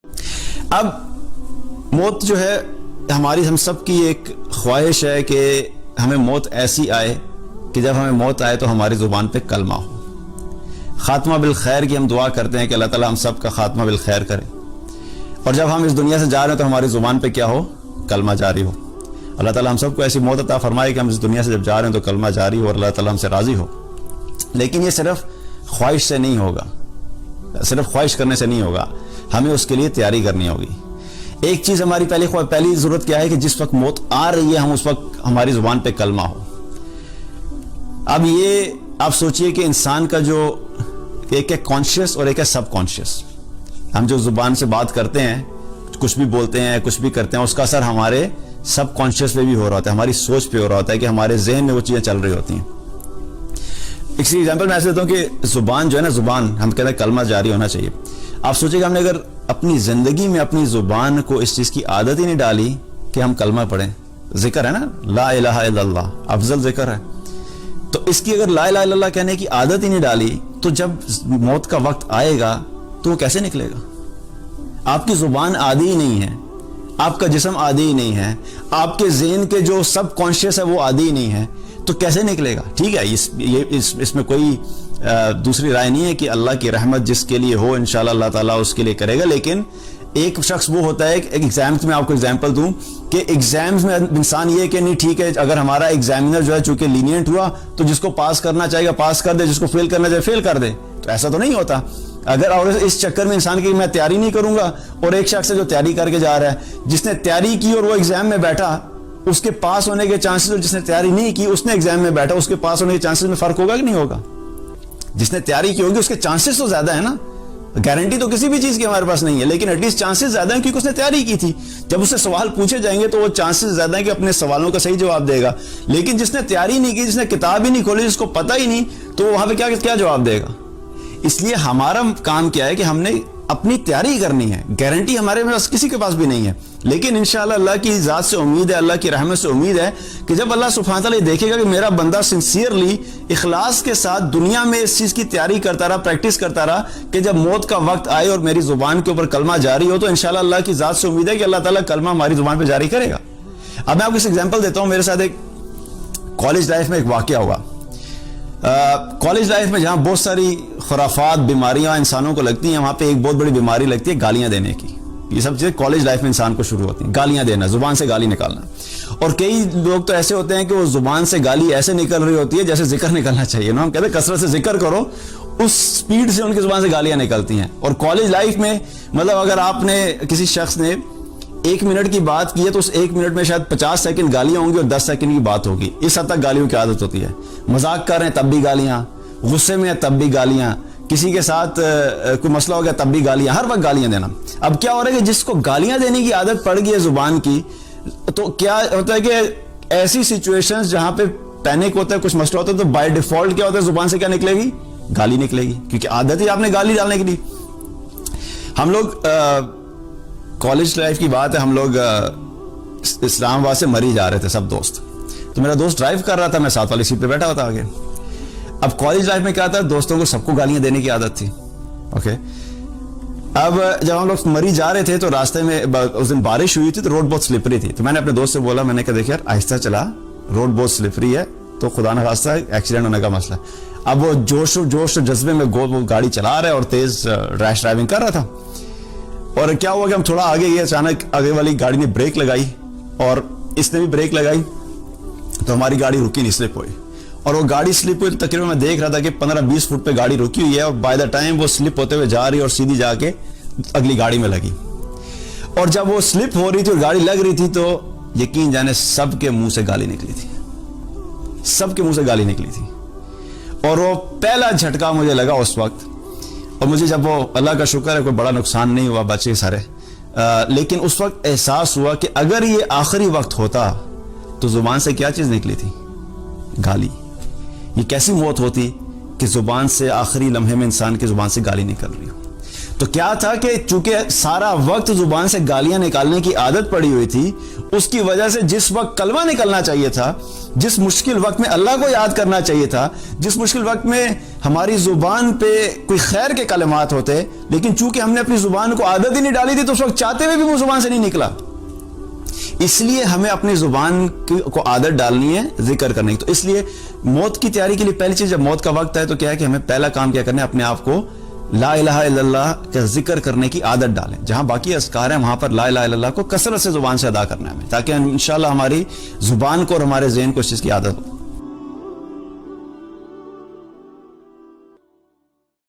اب موت جو ہے ہماری ہم سب کی ایک خواہش ہے کہ ہمیں موت ایسی آئے کہ جب ہمیں موت آئے تو ہماری زبان پہ کلمہ ہو. خاتمہ بالخیر کی ہم دعا کرتے ہیں کہ اللہ تعالیٰ ہم سب کا خاتمہ بالخیر کرے, اور جب ہم اس دنیا سے جا رہے ہیں تو ہماری زبان پہ کیا ہو؟ کلمہ جاری ہو. اللہ تعالیٰ ہم سب کو ایسی موت عطا فرمائے کہ ہم اس دنیا سے جب جا رہے ہیں تو کلمہ جاری ہو اور اللہ تعالیٰ ہم سے راضی ہو. لیکن یہ صرف خواہش سے نہیں ہوگا, صرف خواہش کرنے سے نہیں ہوگا, ہمیں اس کے لیے تیاری کرنی ہوگی. ایک چیز ہماری پہلی ضرورت کیا ہے کہ جس وقت موت آ رہی ہے ہم اس وقت ہماری زبان پہ کلمہ ہو. اب یہ آپ سوچئے کہ انسان کا جو ایک ہے کانشیس اور ایک ہے سب کانشیس. ہم جو زبان سے بات کرتے ہیں, کچھ بھی بولتے ہیں, کچھ بھی کرتے ہیں, اس کا اثر ہمارے سب کانشیس پہ بھی ہو رہا ہوتا ہے, ہماری سوچ پہ ہو رہا ہوتا ہے کہ ہمارے ذہن میں وہ چیزیں چل رہی ہوتی ہیں. ایک ایگزامپل میں ایسے دیتا ہوں کہ زبان جو ہے نا, زبان ہم کہتے ہیں کلمہ جاری ہونا چاہیے. آپ سوچیں کہ ہم نے اگر اپنی زندگی میں اپنی زبان کو اس چیز کی عادت ہی نہیں ڈالی کہ ہم کلمہ پڑھیں, ذکر ہے نا, لا الہ الا اللہ افضل ذکر ہے, تو اس کی اگر لا الہ الا اللہ کہنے کی عادت ہی نہیں ڈالی تو جب موت کا وقت آئے گا تو وہ کیسے نکلے گا؟ آپ کی زبان عادی ہی نہیں ہے, آپ کا جسم عادی ہی نہیں ہے, آپ کے ذہن کے جو سب کانشیس ہے وہ عادی ہی نہیں ہے, تو کیسے نکلے گا؟ ٹھیک ہے, اس میں کوئی دوسری رائے نہیں ہے کہ اللہ کی رحمت جس کے لیے ہو انشاءاللہ اللہ تعالیٰ اس کے لیے کرے گا. لیکن ایک شخص وہ ہوتا ہے, ایک ایگزامز میں آپ کو ایگزامپل دوں کہ ایگزامز میں انسان یہ کہ نہیں ٹھیک ہے اگر ہمارا ایگزامینر جو ہے چونکہ لینینٹ ہوا تو جس کو پاس کرنا چاہے گا پاس کر دے, جس کو فیل کرنا چاہے فیل کر دے. تو ایسا تو نہیں ہوتا. اگر اور اس چکر میں انسان کی میں تیاری نہیں کروں گا, اور ایک شخص ہے جو تیاری کر کے جا رہا ہے, جس نے تیاری کی اور وہ ایگزام میں بیٹھا, اس کے پاس ہونے کے چانسز, اور جس نے تیاری نہیں کی اس نے ایگزام میں بیٹھا, اس کے پاس ہونے کے چانسز میں فرق ہوگا کہ نہیں ہوگا؟ جس نے تیاری کی ہوگی اس کے چانسز تو زیادہ ہے نا. گارنٹی تو کسی بھی چیز کی ہمارے پاس نہیں ہے, لیکن ایٹ لیسٹ چانسز زیادہ ہیں کیونکہ اس نے تیاری کی تھی. جب اس سے سوال پوچھے جائیں گے تو وہ چانسز زیادہ ہیں کہ اپنے سوالوں کا صحیح جواب دے گا. لیکن جس نے تیاری نہیں کی, جس نے کتاب ہی نہیں کھولی, جس کو پتہ ہی نہیں, تو وہاں پہ کیا جواب دے گا؟ اس لیے ہمارا کام کیا ہے کہ ہم نے اپنی تیاری کرنی ہے. گارنٹی ہمارے پاس کسی کے پاس بھی نہیں ہے, لیکن انشاءاللہ اللہ کی ذات سے امید ہے, اللہ کی رحمت سے امید ہے کہ جب اللہ سبحانہ تعالیٰ دیکھے گا کہ میرا بندہ سنسیئرلی اخلاص کے ساتھ دنیا میں اس چیز کی تیاری کرتا رہا, پریکٹس کرتا رہا, کہ جب موت کا وقت آئے اور میری زبان کے اوپر کلمہ جاری ہو تو انشاءاللہ اللہ کی ذات سے امید ہے کہ اللہ تعالیٰ کلمہ ہماری زبان پہ جاری کرے گا. اب میں آپ کو اس ایگزامپل دیتا ہوں. میرے ساتھ ایک کالج لائف میں ایک واقعہ ہوا. کالج لائف میں جہاں بہت ساری خرافات بیماریاں انسانوں کو لگتی ہیں, وہاں پہ ایک بہت بڑی بیماری لگتی ہے گالیاں دینے کی. یہ سب چیزیں کالج لائف میں انسان کو شروع ہوتی ہیں, گالیاں دینا, زبان سے گالی نکالنا. اور کئی لوگ تو ایسے ہوتے ہیں کہ وہ زبان سے گالی ایسے نکل رہی ہوتی ہے جیسے ذکر نکلنا چاہیے نا. ہم کہتے ہیں کثرت سے ذکر کرو, اس سپیڈ سے ان کی زبان سے گالیاں نکلتی ہیں. اور کالج لائف میں مطلب اگر آپ نے کسی شخص نے 1 منٹ کی بات کی ہے تو اس 1 منٹ میں شاید 50 سیکنڈ گالیاں ہوں گی اور 10 سیکنڈ کی بات ہوگی. اس حد تک گالیوں کی عادت ہوتی ہے. مذاق کر رہے ہیں تب بھی گالیاں, غصے میں تب بھی گالیاں, کسی کے ساتھ کوئی مسئلہ ہو گیا تب بھی گالیاں, ہر وقت گالیاں دینا. اب کیا ہو رہا ہے کہ جس کو گالیاں دینے کی عادت پڑ گئی ہے زبان کی, تو کیا ہوتا ہے کہ ایسی سچویشنز جہاں پہ پینک ہوتا ہے, کچھ مسئلہ ہوتا ہے, تو بائی ڈیفالٹ کیا ہوتا ہے, زبان سے کیا نکلے گی؟ گالی نکلے گی, کیونکہ عادت ہی آپ نے گالی ڈالنے کی دی. ہم لوگ کالج لائف کی بات ہے, ہم لوگ اسلام آباد سے مری جا رہے تھے سب دوست. تو میرا دوست ڈرائیو کر رہا تھا, میں ساتھ والی سیٹ پہ بیٹھا ہوا تھا آگے. اب کالج لائف میں کیا تھا, دوستوں کو سب کو گالیاں دینے کی عادت تھی. اوکے, اب جب ہم لوگ مری جا رہے تھے تو راستے میں اس دن بارش ہوئی تھی تو روڈ بہت سلپری تھی. تو میں نے اپنے دوست سے بولا, میں نے کہا دیکھ یار آہستہ چلا, روڈ بہت سلپری ہے, تو خدا نہ خواستہ ایکسیڈنٹ ہونے کا مسئلہ. اب وہ جوش و جذبے میں وہ گاڑی چلا رہا ہے اور تیز ریش ڈرائیونگ کر رہا تھا. اور کیا ہوا کہ ہم تھوڑا آگے گئے, اچانک آگے والی گاڑی نے بریک لگائی اور اس نے بھی بریک لگائی, تو ہماری گاڑی رکی نہیں, سلپ ہوئی. اور وہ گاڑی سلپ ہوئی, تقریباً میں دیکھ رہا تھا کہ 15-20 فٹ پہ گاڑی رکی ہوئی ہے, اور بائی دا ٹائم وہ سلپ ہوتے ہوئے جا رہی اور سیدھی جا کے اگلی گاڑی میں لگی. اور جب وہ سلپ ہو رہی تھی اور گاڑی لگ رہی تھی تو یقین جانے سب کے منہ سے گالی نکلی تھی, سب کے منہ سے گالی نکلی تھی. اور وہ پہلا جھٹکا مجھے لگا اس وقت, اور مجھے جب وہ اللہ کا شکر ہے کوئی بڑا نقصان نہیں ہوا, بچے سارے, لیکن اس وقت احساس ہوا کہ اگر یہ آخری وقت ہوتا تو زبان سے کیا چیز نکلی تھی؟ گالی. یہ کیسی موت ہوتی کہ زبان سے آخری لمحے میں انسان کی زبان سے گالی نکل رہی ہو. تو کیا تھا کہ چونکہ سارا وقت زبان سے گالیاں نکالنے کی عادت پڑی ہوئی تھی، اس کی وجہ سے جس وقت کلمہ نکلنا چاہیے تھا، جس مشکل وقت میں اللہ کو یاد کرنا چاہیے تھا، جس مشکل وقت میں ہماری زبان پہ کوئی خیر کے کلمات ہوتے، لیکن چونکہ ہم نے اپنی زبان کو عادت ہی نہیں ڈالی تھی تو اس وقت چاہتے ہوئے بھی وہ زبان سے نہیں نکلا. اس لیے ہمیں اپنی زبان کو عادت ڈالنی ہے ذکر کرنے کی. تو اس لیے موت کی تیاری کے لیے پہلی چیز، جب موت کا وقت ہے تو کیا ہے کہ ہمیں پہلا کام کیا کرنا ہے، اپنے آپ کو لا الہ الا اللہ کا ذکر کرنے کی عادت ڈالیں. جہاں باقی اذکار ہیں وہاں پر لا الہ الا اللہ کو کثرت سے زبان سے ادا کرنا ہے ہمیں، تاکہ انشاءاللہ ہماری زبان کو اور ہمارے ذہن کو اس چیز کی عادت ہو.